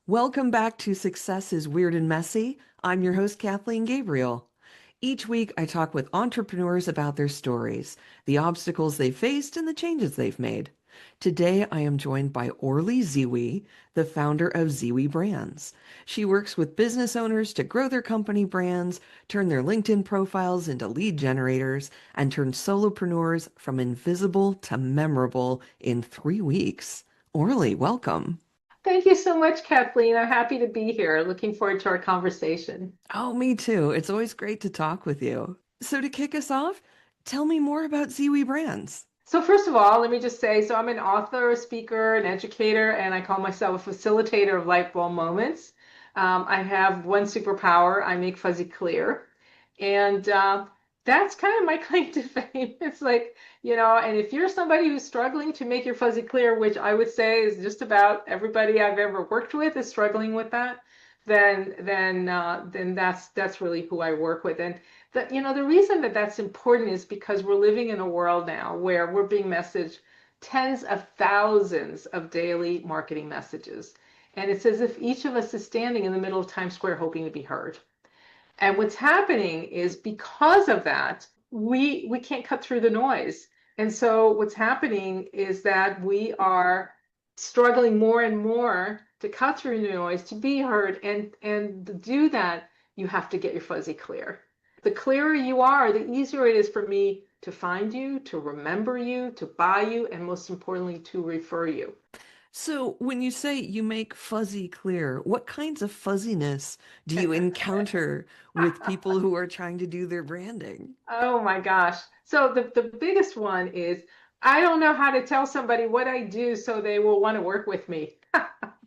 Welcome back to Success is Weird and Messy. I'm your host, Kathleen Gabriel. Each week, I talk with entrepreneurs about their stories, the obstacles they faced, and the changes they've made. Today, I am joined by Orly Zeewy, the founder of Zeewy Brands. She works with business owners to grow their company brands, turn their LinkedIn profiles into lead generators, and turn solopreneurs from invisible to memorable in 3 weeks. Orly, welcome. Thank you so much, Kathleen. I'm happy to be here. Looking forward to our conversation. Oh, me too. It's always great to talk with you. So to kick us off, tell me more about Zeewy Brands. So, first of all, let me just say I'm an author, a speaker, an educator, and I call myself a facilitator of light bulb moments. I have one superpower: I make fuzzy clear. And that's kind of my claim to fame. It's like, and if you're somebody who's struggling to make your fuzzy clear, which I would say is just about everybody I've ever worked with is struggling with that, then that's really who I work with. And the reason that that's important is because we're living in a world now where we're being messaged tens of thousands of daily marketing messages. And it's as if each of us is standing in the middle of Times Square hoping to be heard. And what's happening is because of that, we can't cut through the noise. And so what's happening is that we are struggling more and more to cut through the noise, to be heard. And to do that, you have to get your fuzzy clear. The clearer you are, the easier it is for me to find you, to remember you, to buy you, and most importantly, to refer you. So when you say you make fuzzy clear, what kinds of fuzziness do you encounter with people who are trying to do their branding? Oh my gosh. So the biggest one is I don't know how to tell somebody what I do so they will want to work with me.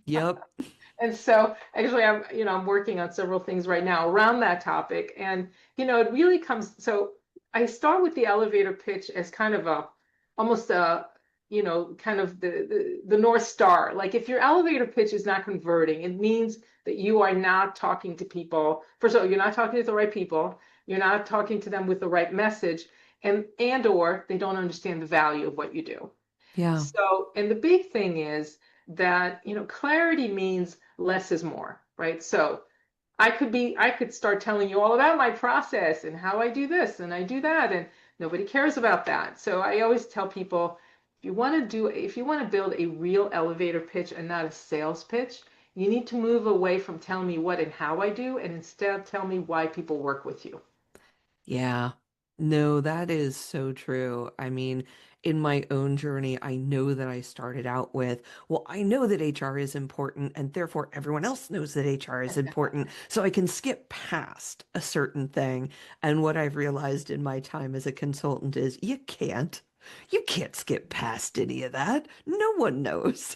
Yep. And so actually I'm working on several things right now around that topic. And it really comes so I start with the elevator pitch as kind of a almost a kind of the North Star. Like if your elevator pitch is not converting, it means that you are not talking to people. First of all, you're not talking to the right people. You're not talking to them with the right message, and or they don't understand the value of what you do. Yeah. So, and the big thing is that, clarity means less is more, right? So I could start telling you all about my process and how I do this and I do that, and nobody cares about that. So I always tell people, if you want to build a real elevator pitch and not a sales pitch, you need to move away from telling me what and how I do, and instead tell me why people work with you. Yeah. No, that is so true. I mean, in my own journey, I know that I started out with, well, I know that HR is important, and therefore everyone else knows that HR is important, so I can skip past a certain thing. And what I've realized in my time as a consultant is you can't. You can't skip past any of that. No one knows.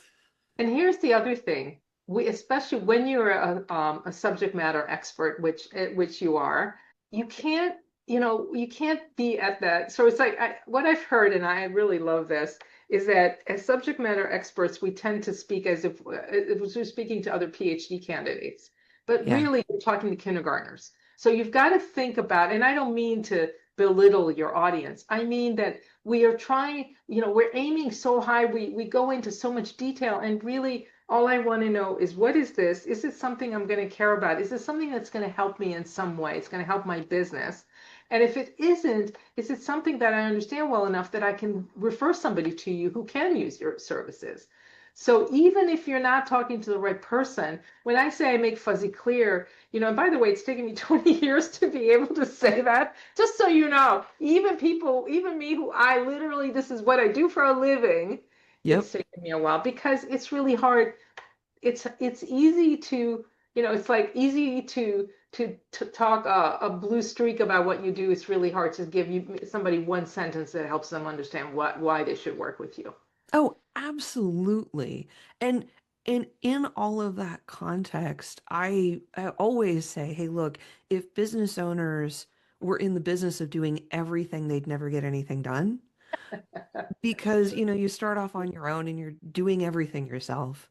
And here's the other thing. Especially when you're a subject matter expert, which you are, you can't, you can't be at that. So it's like what I've heard, and I really love this, is that as subject matter experts, we tend to speak as if we're speaking to other PhD candidates, but Yeah. really we're talking to kindergartners. So you've got to think about, and I don't mean to belittle your audience. I mean that we are trying, we're aiming so high, we go into so much detail, and really all I want to know is what is this? Is it something I'm going to care about? Is it something that's going to help me in some way? It's going to help my business. And if it isn't, is it something that I understand well enough that I can refer somebody to you who can use your services? So even if you're not talking to the right person, when I say I make fuzzy clear, and by the way, it's taken me 20 years to be able to say that, just so you know, even people, even me who I literally, this is what I do for a living, it's Yep. taken me a while because it's really hard. It's easy to, it's like easy to talk a blue streak about what you do. It's really hard to give you somebody one sentence that helps them understand why they should work with you. Oh, absolutely. And in all of that context, I always say, hey, look, if business owners were in the business of doing everything, they'd never get anything done. Because, you start off on your own and you're doing everything yourself.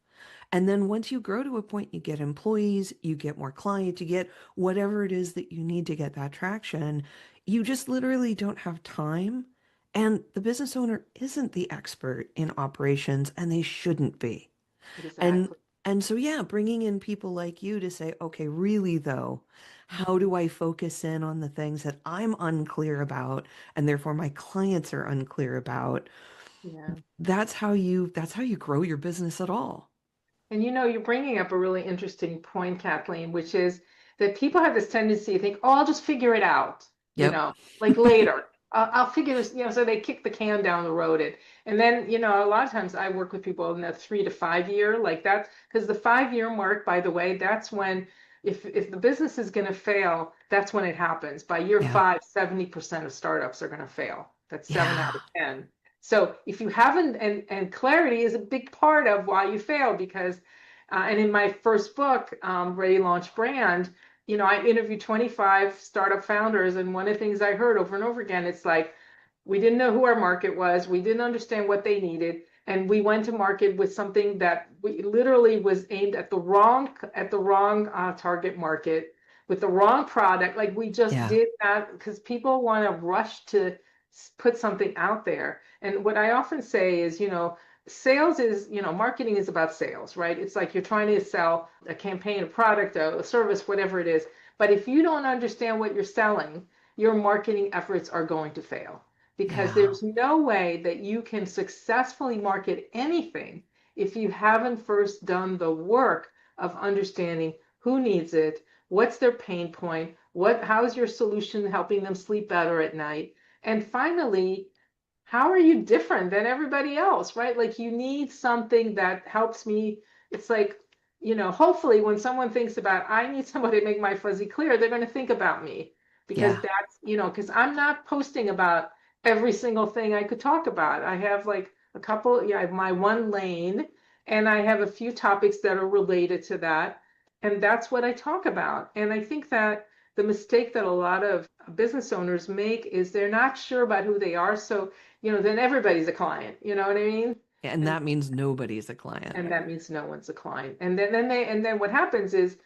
And then once you grow to a point, you get employees, you get more clients, you get whatever it is that you need to get that traction. You just literally don't have time. And the business owner isn't the expert in operations, and they shouldn't be. And Exactly. And so, yeah, bringing in people like you to say, okay, really though, how do I focus in on the things that I'm unclear about and therefore my clients are unclear about? Yeah. That's how you grow your business at all. And you're bringing up a really interesting point, Kathleen, which is that people have this tendency to think, oh, I'll just figure it out, Yep. like later. I'll figure this, so they kick the can down the road. And then, a lot of times I work with people in the 3 to 5 year, like that, because the 5 year mark, by the way, that's when, if the business is going to fail, that's when it happens. By year Yeah. five, 70% of startups are going to fail. That's seven Yeah. out of 10. So if you haven't, and clarity is a big part of why you fail because, and in my first book, Ready Launch Brand, I interviewed 25 startup founders, and one of the things I heard over and over again, it's like, we didn't know who our market was, we didn't understand what they needed, and we went to market with something that we literally was aimed at the wrong target market with the wrong product. Like we just Yeah. did that because people want to rush to put something out there. And what I often say is, sales is, marketing is about sales, right? It's like you're trying to sell a campaign, a product, a service, whatever it is. But if you don't understand what you're selling, your marketing efforts are going to fail because Yeah. there's no way that you can successfully market anything if you haven't first done the work of understanding who needs it, what's their pain point, how's your solution helping them sleep better at night, and finally, how are you different than everybody else, right? Like you need something that helps me. It's like, hopefully when someone thinks about, I need somebody to make my fuzzy clear, they're going to think about me because Yeah. because I'm not posting about every single thing I could talk about. I have like a couple, yeah, I have my one lane and I have a few topics that are related to that. And that's what I talk about. And I think that the mistake that a lot of business owners make is they're not sure about who they are. So then everybody's a client, you know what I mean? And And that means nobody's a client. and that means no one's a client. And then what happens is,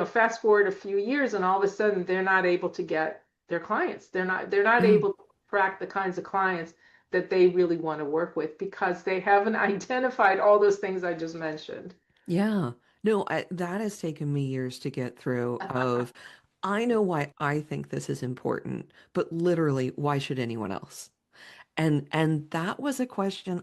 fast forward a few years and all of a sudden they're not able to get their clients. They're not Mm. able to attract the kinds of clients that they really want to work with because they haven't identified all those things I just mentioned. Yeah. No, that has taken me years to get through of I know why I think this is important, but literally, why should anyone else? And that was a question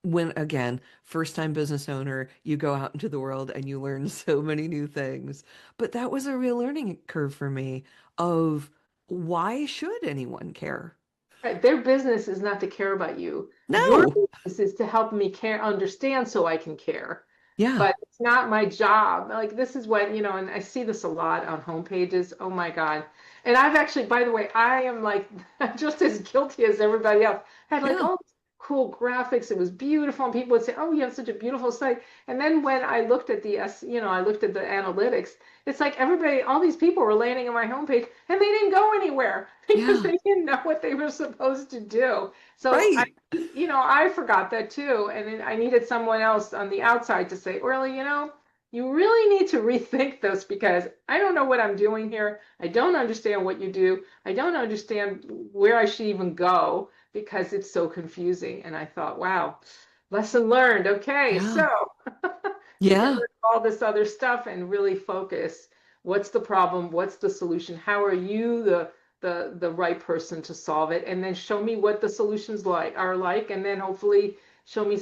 when again, first time business owner, you go out into the world and you learn so many new things. But that was a real learning curve for me of why should anyone care? Right. Their business is not to care about you. Your No. business is to help me understand so I can care. Yeah. But it's not my job. Like this is what, and I see this a lot on homepages. Oh my God. And I've actually, by the way, I am like just as guilty as everybody else. I had like Yeah. all these cool graphics. It was beautiful. And people would say, oh, you have such a beautiful site. And then when I looked at I looked at the analytics, it's like everybody, all these people were landing on my homepage and they didn't go anywhere because Yeah. they didn't know what they were supposed to do. So Right. I forgot that too. And then I needed someone else on the outside to say, Orly, you really need to rethink this because I don't know what I'm doing here. I don't understand what you do. I don't understand where I should even go because it's so confusing. And I thought, wow, lesson learned. Okay, Yeah. so get rid Yeah. of all this other stuff and really focus. What's the problem? What's the solution? How are you the right person to solve it? And then show me what the solutions are like, and then hopefully show me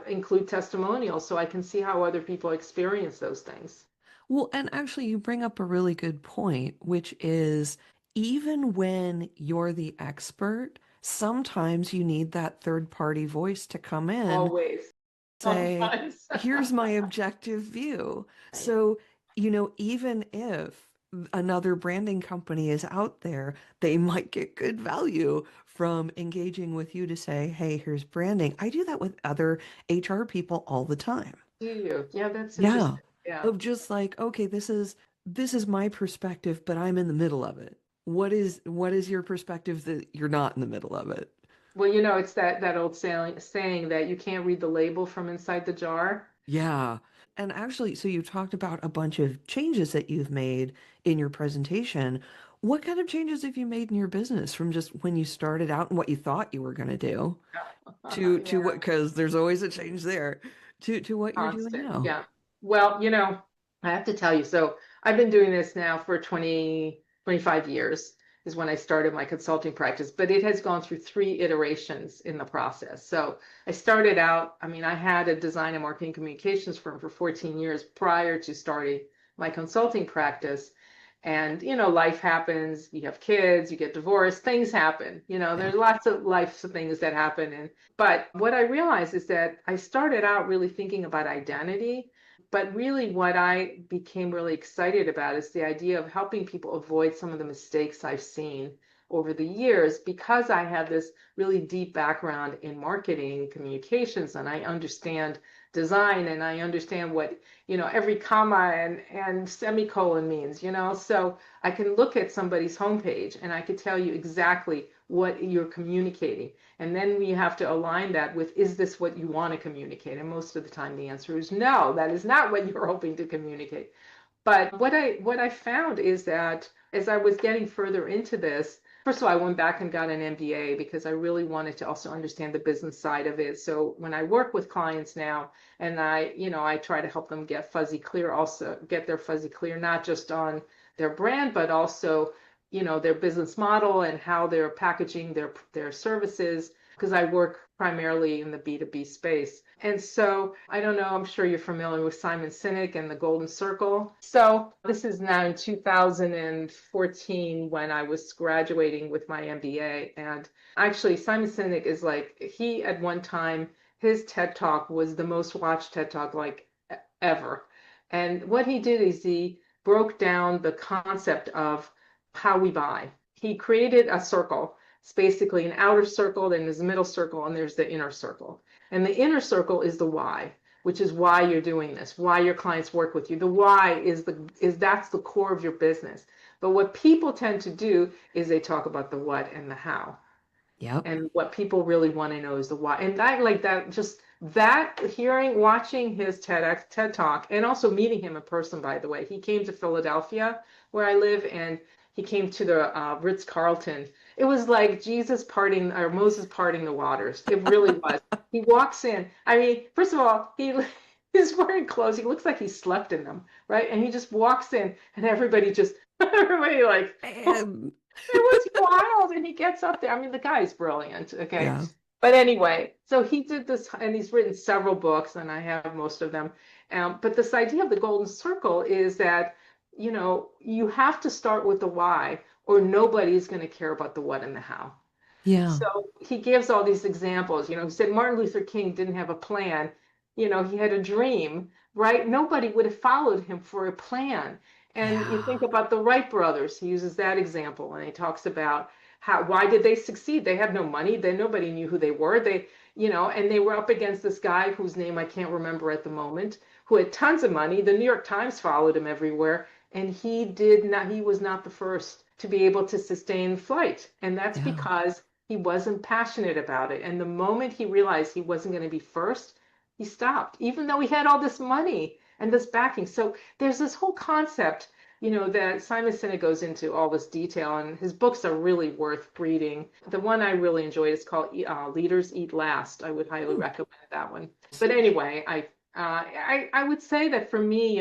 include testimonials so I can see how other people experience those things. Well, and actually, you bring up a really good point, which is even when you're the expert, sometimes you need that third party voice to come in, Always, say, sometimes. here's my objective view. Right. So, even if another branding company is out there, they might get good value from engaging with you to say, hey, here's branding. I do that with other HR people all the time. Do you? Yeah, that's Yeah. interesting. Yeah. Of just like, okay, this is my perspective, but I'm in the middle of it. What is your perspective that you're not in the middle of it? Well, it's that old saying that you can't read the label from inside the jar. Yeah. And actually, so you talked about a bunch of changes that you've made in your presentation. What kind of changes have you made in your business from just when you started out and what you thought you were going to do to Yeah, what, because there's always a change there, to what you're doing constant. now? Yeah. Well, I have to tell you, so I've been doing this now for 25 years is when I started my consulting practice, but it has gone through three iterations in the process. So I started out, I mean, I had a design and marketing communications firm for 14 years prior to starting my consulting practice. And, life happens, you have kids, you get divorced, things happen. Yeah. There's lots of life things that happen. But what I realized is that I started out really thinking about identity. But really, what I became really excited about is the idea of helping people avoid some of the mistakes I've seen over the years because I have this really deep background in marketing communications and I understand design and I understand what every comma and semicolon means, so I can look at somebody's homepage and I could tell you exactly what you're communicating. And then we have to align that with, is this what you want to communicate? And most of the time the answer is no, that is not what you're hoping to communicate. But what I found is that as I was getting further into this, first of all, I went back and got an MBA because I really wanted to also understand the business side of it. So when I work with clients now, and I try to help them get fuzzy clear, also get their fuzzy clear, not just on their brand, but also, their business model and how they're packaging their services, because I work primarily in the B2B space. And so I don't know, I'm sure you're familiar with Simon Sinek and the Golden Circle. So this is now in 2014 when I was graduating with my MBA. And actually, Simon Sinek is like, he at one time, his TED Talk was the most watched TED Talk like ever. And what he did is he broke down the concept of how we buy. He created a circle. It's basically an outer circle, then there's a middle circle, and there's the inner circle. And the inner circle is the why, which is why you're doing this, why your clients work with you. The why is that's the core of your business. But what people tend to do is they talk about the what and the how. Yep. And what people really want to know is the why. And that, like that, just that watching his TED Talk, and also meeting him in person, by the way. He came to Philadelphia, where I live, and he came to the Ritz Carlton. It was like Jesus parting or Moses parting the waters. It really was. He walks in. I mean, first of all, he's wearing clothes. He looks like he slept in them, right? And he just walks in, and everybody like. And It was wild, and he gets up there. I mean, the guy's brilliant, okay? yeah. But anyway, so he did this, and he's written several books, and I have most of them. But this idea of the golden circle is that, you have to start with the why, or nobody's going to care about the what and the how. Yeah. So he gives all these examples. He said Martin Luther King didn't have a plan. He had a dream, right? Nobody would have followed him for a plan. And you Yeah. think about the Wright brothers. He uses that example, and he talks about why did they succeed? They had no money. Then nobody knew who they were. And they were up against this guy whose name I can't remember at the moment, who had tons of money. The New York Times followed him everywhere, and he was not the first to be able to sustain flight. And that's Yeah. because he wasn't passionate about it. And the moment he realized he wasn't going to be first, he stopped, even though he had all this money and this backing. So there's this whole concept, that Simon Sinek goes into all this detail, and his books are really worth reading. The one I really enjoyed is called Leaders Eat Last. I would highly Hmm. recommend that one. But anyway, I would say that for me,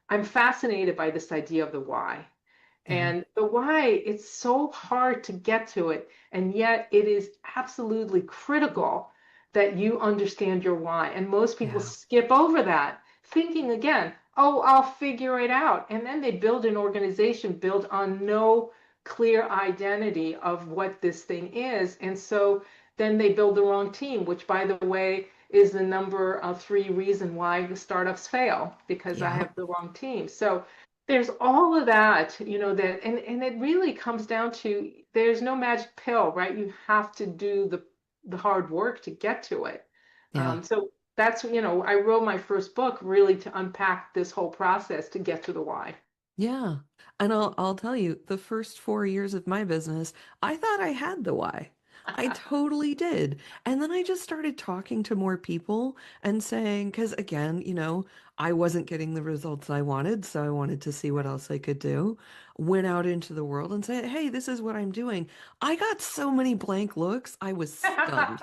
I'm fascinated by this idea of the why. Yeah. And the why, it's so hard to get to it. And yet it is absolutely critical that you understand your why. And most people Yeah. skip over that, thinking again, oh, I'll figure it out. And then they build an organization built on no clear identity of what this thing is. And so then they build the wrong team, which, by the way, is the number three reason why the startups fail, because I Yeah. have the wrong team. So there's all of that, that, and it really comes down to there's no magic pill, right? You have to do the hard work to get to it. Yeah. So that's, I wrote my first book really to unpack this whole process to get to the why. Yeah. And I'll tell you, the first 4 years of my business, I thought I had the why. I totally did. And then I just started talking to more people and saying, because again, I wasn't getting the results I wanted, so I wanted to see what else I could do. Went out into the world and said, hey, this is what I'm doing. I got so many blank looks, I was stunned.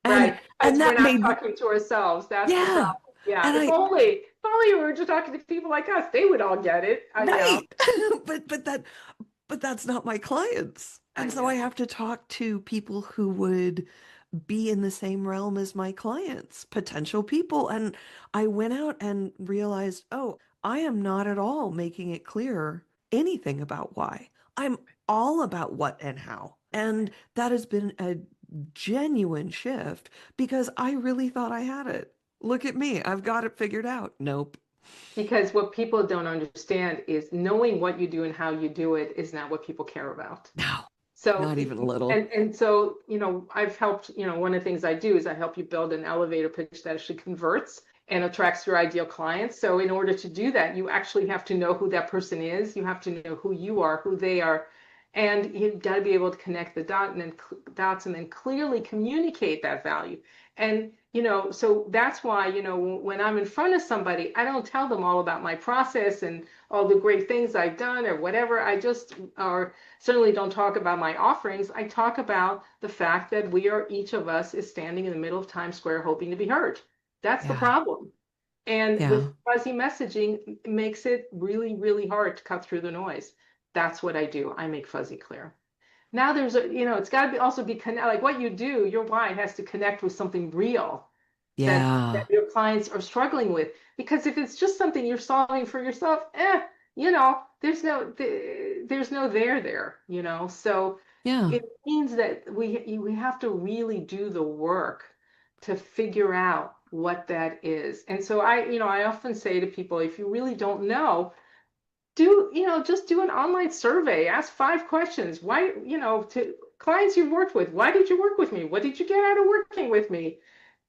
And Right, and because we're that not made me, talking to ourselves. That's the yeah. problem. Yeah, And if only we were just talking to people like us, they would all get it. right. But but that's not my clients. I And so I know. have to talk to people who would be in the same realm as my clients, potential people. And I went out and realized, oh, I am not at all making it clear anything about why. I'm all about what and how. And that has been a genuine shift because I really thought I had it. Look at me. I've got it figured out. Nope. Because what people don't understand is knowing what you do and how you do it is not what people care about. No, So, not even a little. and so, I've helped, one of the things I do is I help you build an elevator pitch that actually converts and attracts your ideal clients. So in order to do that, you actually have to know who that person is. You have to know who you are, who they are, and you've got to be able to connect the dots and then clearly communicate that value. And so that's why, when I'm in front of somebody, I don't tell them all about my process and all the great things I've done or whatever. I just or certainly don't talk about my offerings. I talk about the fact that each of us is standing in the middle of Times Square hoping to be heard. That's the Yeah. problem. And Yeah. with fuzzy messaging, it makes it really, really hard to cut through the noise. That's what I do. I make fuzzy clear. Now it's got to also be connect, like what you do, your why has to connect with something real that Yeah. your clients are struggling with. Because if it's just something you're solving for yourself, there's no there. So Yeah. it means that we have to really do the work to figure out what that is. And so I often say to people, if you really don't know, just do an online survey, ask 5 questions. Why, to clients you've worked with, why did you work with me? What did you get out of working with me?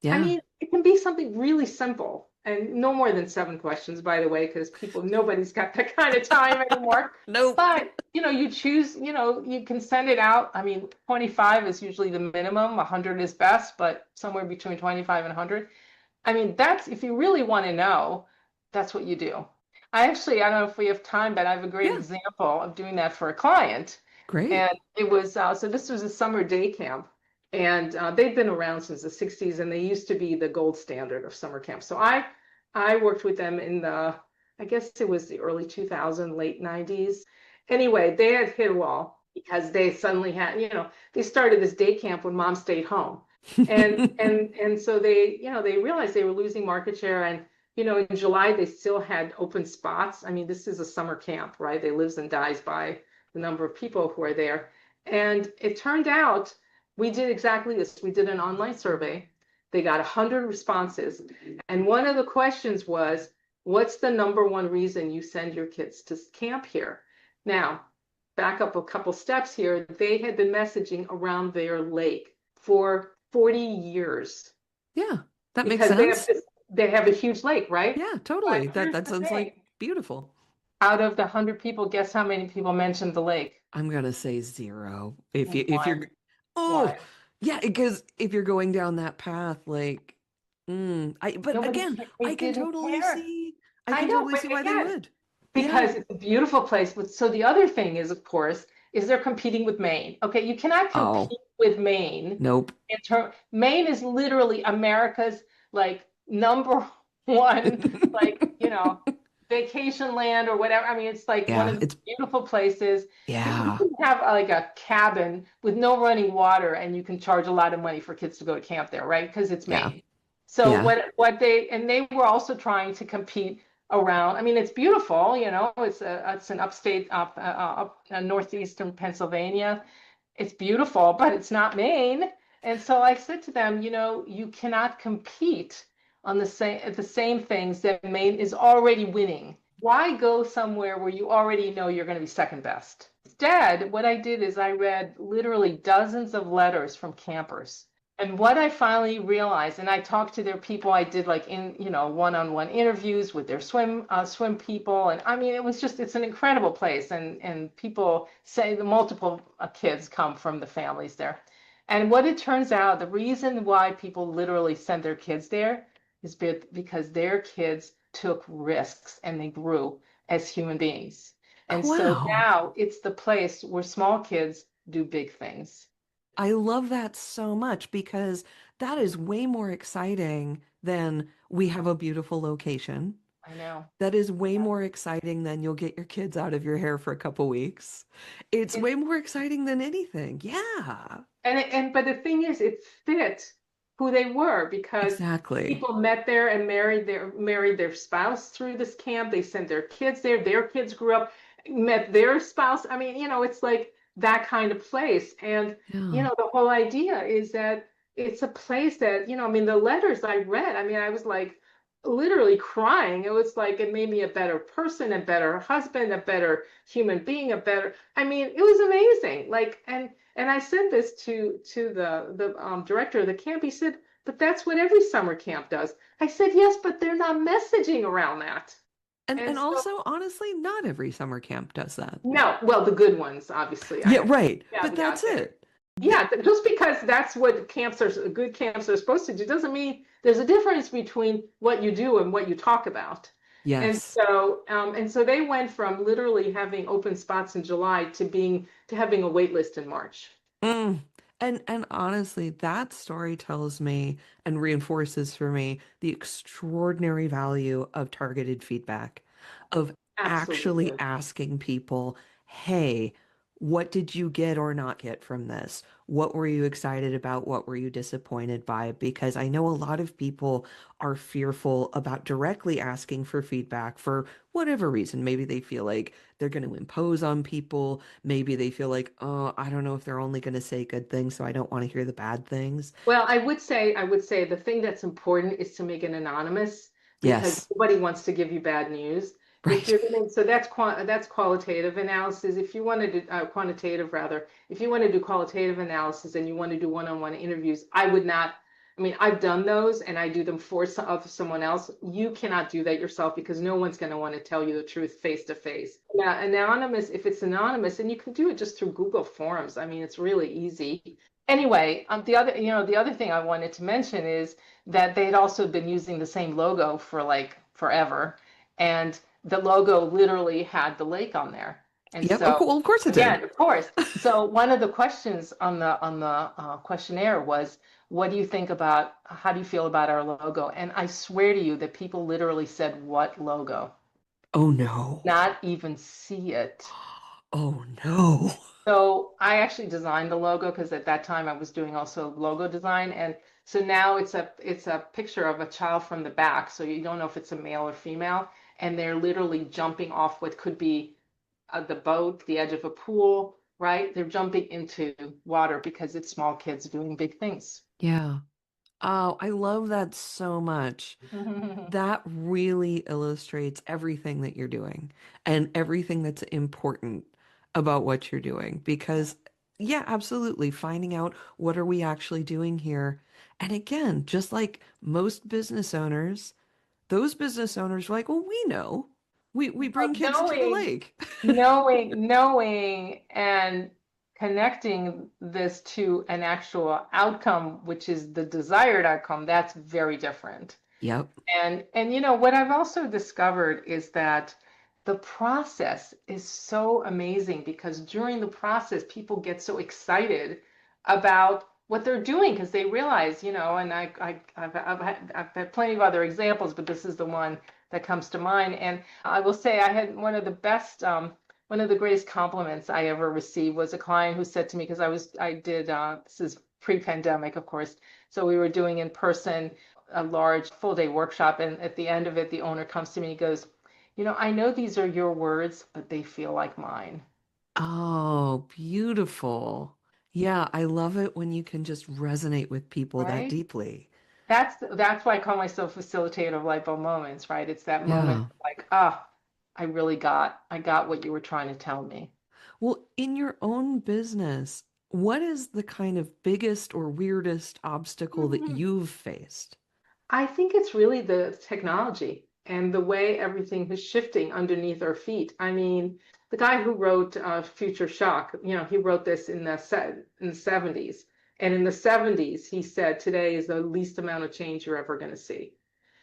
I Yeah. mean, it can be something really simple and no more than 7 questions, by the way, because nobody's got that kind of time anymore. Nope. But, you choose, you can send it out. I mean, 25 is usually the minimum, 100 is best, but somewhere between 25 and 100. I mean, if you really want to know, that's what you do. I don't know if we have time, but I have a great Yeah. example of doing that for a client. Great. And it was, so this was a summer day camp. And they've been around since the 60s, and they used to be the gold standard of summer camp. So I worked with them I guess it was the early 2000s, late 90s. Anyway, they had hit a wall because they suddenly they started this day camp when mom stayed home. And so they realized they were losing market share. And in July they still had open spots. I mean, this is a summer camp, right? They lives and dies by the number of people who are there. And it turned out we did exactly this. We did an online survey. They got 100 responses. And one of the questions was, what's the number one reason you send your kids to camp here? Now, back up a couple steps here. They had been messaging around their lake for 40 years Yeah. That makes because sense. they have a huge lake, right? Yeah, But totally. That here's that the sounds like thing. beautiful. Out of the 100 people, guess how many people mentioned the lake? I'm gonna say zero. If One. you're oh One. yeah, because if you're going down that path, but Nobody again, cared. They didn't care. I I can know, totally but see why they again, would. Yeah. because it's a beautiful place. But so the other thing is, of course, is they're competing with Maine. Okay, you cannot Oh, compete with Maine. nope. Maine is literally America's like number one, like, vacation land or whatever. I mean, it's like one Yeah, of the it's beautiful places. You yeah. can have like a cabin with no running water and you can charge a lot of money for kids to go to camp there, right? Because it's Yeah. Maine. So Yeah. they were also trying to compete around. I mean, it's beautiful, it's an upstate northeastern Pennsylvania. It's beautiful, but it's not Maine. And so I said to them, you cannot compete on the same things that Maine is already winning. Why go somewhere where you already know you're going to be second best? Instead, what I did is I read literally dozens of letters from campers. And what I finally realized, and I talked to their people, I did like one-on-one interviews with their swim people. And I mean, it's an incredible place. And people say the multiple kids come from the families there. And what it turns out, the reason why people literally send their kids there is because their kids took risks and they grew as human beings. And so Wow. now it's the place where small kids do big things. I love that so much because that is way more exciting than we have a beautiful location. I know. That is way more exciting than you'll get your kids out of your hair for a couple weeks. It's It, way more exciting than anything. Yeah, but the thing is, it fit who they were because exactly. people met there and married their spouse through this camp. They sent their kids there. Their kids grew up, met their spouse. I mean, it's like that kind of place. And Yeah. the whole idea is that it's a place that, I mean, the letters I read, I mean, I was like literally crying. It was like it made me a better person, a better husband, a better human being, a better. I mean, it was amazing. Like, and I said this to the director of the camp. He said, "But that's what every summer camp does." I said, "Yes, but they're not messaging around that." And And so, also, honestly, not every summer camp does that. no, well, the good ones, obviously. Yeah, right. Yeah, But yeah, that's it. yeah. Just because that's what good camps are supposed to do doesn't mean there's a difference between what you do and what you talk about. Yes. And so they went from literally having open spots in July to having a wait list in March. Mm. And honestly, that story tells me and reinforces for me the extraordinary value of targeted feedback, of actually Absolutely. asking people, hey, what did you get or not get from this? What were you excited about? What were you disappointed by? Because I know a lot of people are fearful about directly asking for feedback for whatever reason. Maybe they feel like they're going to impose on people. Maybe they feel like, oh, I don't know if they're only going to say good things, so I don't want to hear the bad things. Well, I would say the thing that's important is to make it anonymous because Yes, nobody wants to give you bad news. If right. you're going to, so that's qualitative analysis. If you want to do quantitative rather, if you want to do qualitative analysis and you want to do one-on-one interviews, I would not. I mean, I've done those and I do them for someone else. You cannot do that yourself because no one's going to want to tell you the truth face to face. Now, anonymous, if it's anonymous, and you can do it just through Google Forms. I mean, it's really easy. Anyway, the other thing I wanted to mention is that they had also been using the same logo for like forever, and the logo literally had the lake on there. And Yep, so, well, of course it did. again, of course. So one of the questions on the questionnaire was, "What do you think about? How do you feel about our logo?" And I swear to you that people literally said, "What logo?" Oh no. Not even see it. Oh no. So I actually designed the logo because at that time I was doing also logo design. And so now it's a picture of a child from the back. So you don't know if it's a male or female. And they're literally jumping off what could be the boat, the edge of a pool, right? They're jumping into water because it's small kids doing big things. Yeah. Oh, I love that so much. That really illustrates everything that you're doing and everything that's important about what you're doing. Because, yeah, absolutely, finding out what are we actually doing here. And again, just like most business owners, those business owners are like, well, we know. We bring kids to the Knowing lake. knowing and connecting this to an actual outcome, which is the desired outcome, that's very different. Yep. And what I've also discovered is that the process is so amazing because during the process, people get so excited about what they're doing because they realize, and I've had plenty of other examples, but this is the one that comes to mind. And I will say I had one of the greatest compliments I ever received was a client who said to me, because this is pre-pandemic, of course, so we were doing in person a large full day workshop. And at the end of it, the owner comes to me and he goes, I know these are your words, but they feel like mine, Oh, beautiful. Yeah, I love it when you can just resonate with people that right? deeply. That's why I call myself facilitator of light bulb moments, right? It's that moment Yeah. like, I got what you were trying to tell me. Well, in your own business, what is the kind of biggest or weirdest obstacle that you've faced? I think it's really the technology and the way everything is shifting underneath our feet. I mean, the guy who wrote Future Shock, he wrote this in the 70s. And in the 70s, he said, today is the least amount of change you're ever going to see.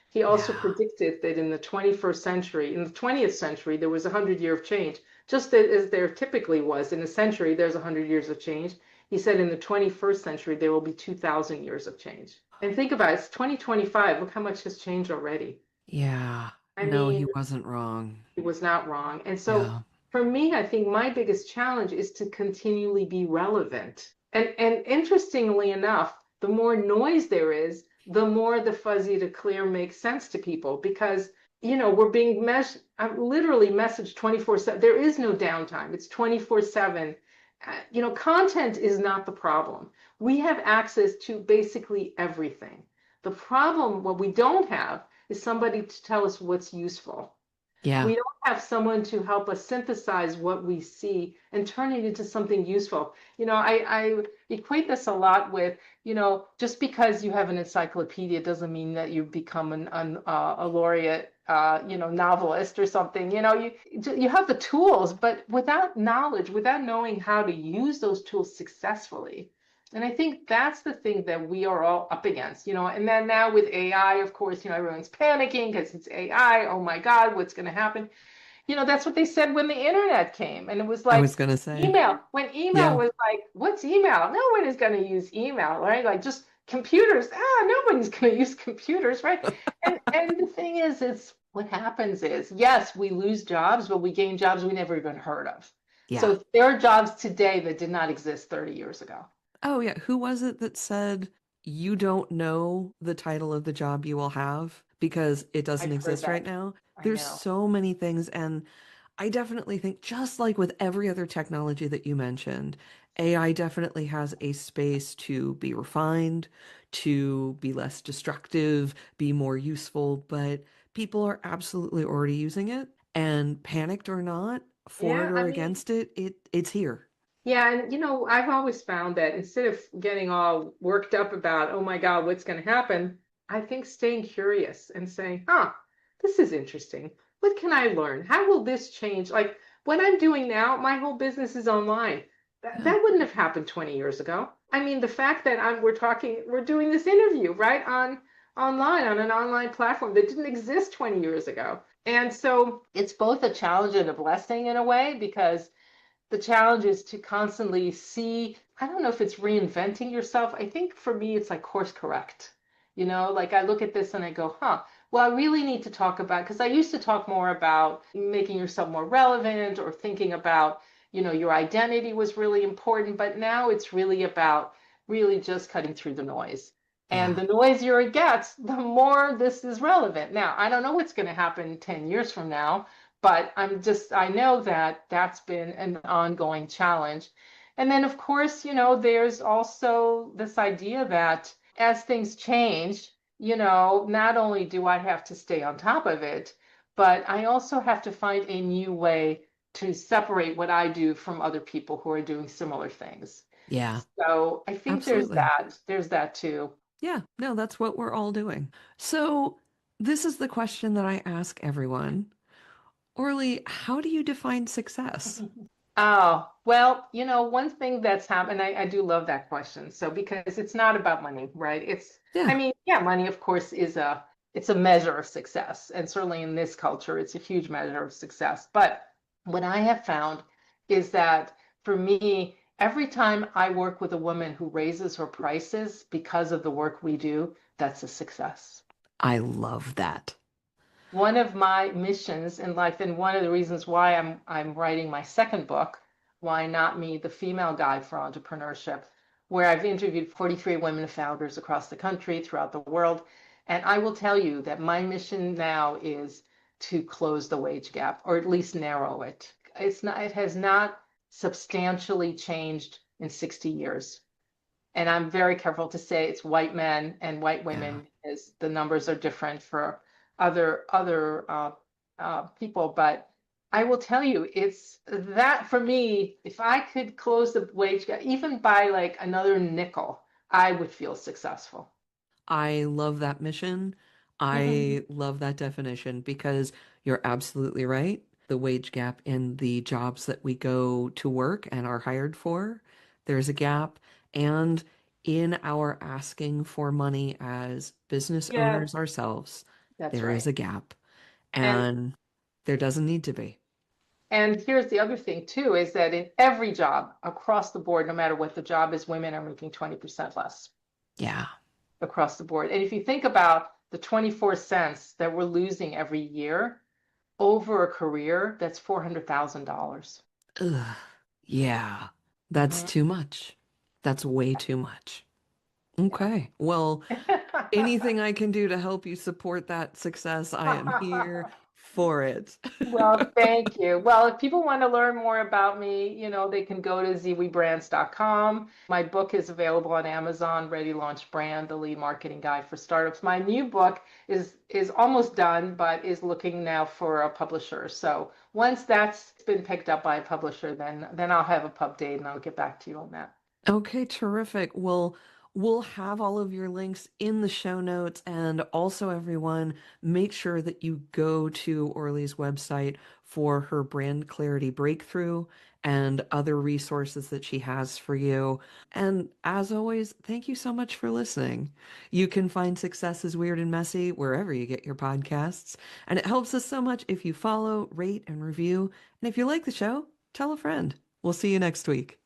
He also Yeah. predicted that in the 21st century, in the 20th century, there was 100 year of change, just as there typically was. In a century, there's 100 years of change. He said in the 21st century, there will be 2,000 years of change. And think about it, it's 2025. Look how much has changed already. Yeah. I No, he mean, wasn't wrong. it was not wrong. And so Yeah. for me, I think my biggest challenge is to continually be relevant. And interestingly enough, the more noise there is, the more the fuzzy to clear makes sense to people because we're being I'm literally messaged 24/7. There is no downtime. It's 24/7. Content is not the problem. We have access to basically everything. The problem, what we don't have, is somebody to tell us what's useful. Yeah. We don't have someone to help us synthesize what we see and turn it into something useful. I equate this a lot with, just because you have an encyclopedia doesn't mean that you become a laureate, novelist or something. You have the tools, but without knowledge, without knowing how to use those tools successfully. And I think that's the thing that we are all up against, and then now with AI, of course, everyone's panicking because it's AI. Oh my God, what's going to happen? That's what they said when the internet came. And it was I like was gonna say. email, when email Yeah. was like, what's email? No one is going to use email, right? Like just computers. Nobody's going to use computers, right? And the thing is, it's what happens is, yes, we lose jobs, but we gain jobs we never even heard of. Yeah. So there are jobs today that did not exist 30 years ago. Oh, yeah. Who was it that said you don't know the title of the job you will have because it doesn't I've heard exist right that. now? I There's know. so many things. And I definitely think, just like with every other technology that you mentioned, AI definitely has a space to be refined, to be less destructive, be more useful. But people are absolutely already using it. And panicked or not, for it Yeah, I or mean, against it, it's here. yeah, and I've always found that instead of getting all worked up about, oh my God, what's going to happen, I think staying curious and saying, this is interesting. What can I learn? How will this change? Like what I'm doing now, my whole business is online. That, Yeah. that wouldn't have happened 20 years ago. I mean, the fact that we're doing this interview, right, online, on an online platform that didn't exist 20 years ago. And so it's both a challenge and a blessing in a way because the challenge is to constantly see, I don't know if it's reinventing yourself. I think for me, it's like course correct. Like I look at this and I go, well, I really need to talk about, because I used to talk more about making yourself more relevant or thinking about, your identity was really important, but now it's really about really just cutting through the noise. And Yeah. the noisier it gets, the more this is relevant. Now, I don't know what's going to happen 10 years from now, but I know that that's been an ongoing challenge. And then, of course, there's also this idea that as things change, not only do I have to stay on top of it, but I also have to find a new way to separate what I do from other people who are doing similar things. Yeah. So I think there's Absolutely. that too. Yeah, no, that's what we're all doing. So, this is the question that I ask everyone. Orly, how do you define success? Oh, well, one thing that's happened, I do love that question. So, because it's not about money, right? I Yeah, mean, yeah, money, of course, it's a measure of success. And certainly in this culture, it's a huge measure of success. But what I have found is that for me, every time I work with a woman who raises her prices because of the work we do, that's a success. I love that. One of my missions in life, and one of the reasons why I'm writing my second book, Why Not Me, the Female Guide for Entrepreneurship, where I've interviewed 43 women founders across the country, throughout the world. And I will tell you that my mission now is to close the wage gap, or at least narrow it. It has not substantially changed in 60 years. And I'm very careful to say it's white men and white Yeah. women, as the numbers are different for other people. But I will tell you, it's that for me. If I could close the wage gap, even by like another nickel, I would feel successful. I love that mission. I love that definition because you're absolutely right. The wage gap in the jobs that we go to work and are hired for, there's a gap. And in our asking for money as business Yeah, owners ourselves, that's there is right. a gap. And And there doesn't need to be. and here's the other thing too, is that in every job across the board, no matter what the job is, women are making 20% less. Yeah. across the board. And if you think about the 24 cents that we're losing every year over a career, that's $400,000. Ugh. Yeah, that's Mhm. too much. That's way too much. Okay. Well, anything I can do to help you support that success, I am here Yeah. for it. Well, thank you. Well, if people want to learn more about me, they can go to zeewybrands.com. My book is available on Amazon, Ready Launch Brand, the lead marketing guide for startups. My new book is almost done, but is looking now for a publisher. So once that's been picked up by a publisher, then I'll have a pub date and I'll get back to you on that. Okay, terrific. Well, we'll have all of your links in the show notes. And also, everyone, make sure that you go to Orly's website for her brand clarity breakthrough and other resources that she has for you. And as always, thank you so much for listening. You can find Success is Weird and Messy wherever you get your podcasts. And it helps us so much if you follow, rate, and review. And if you like the show, tell a friend. We'll see you next week.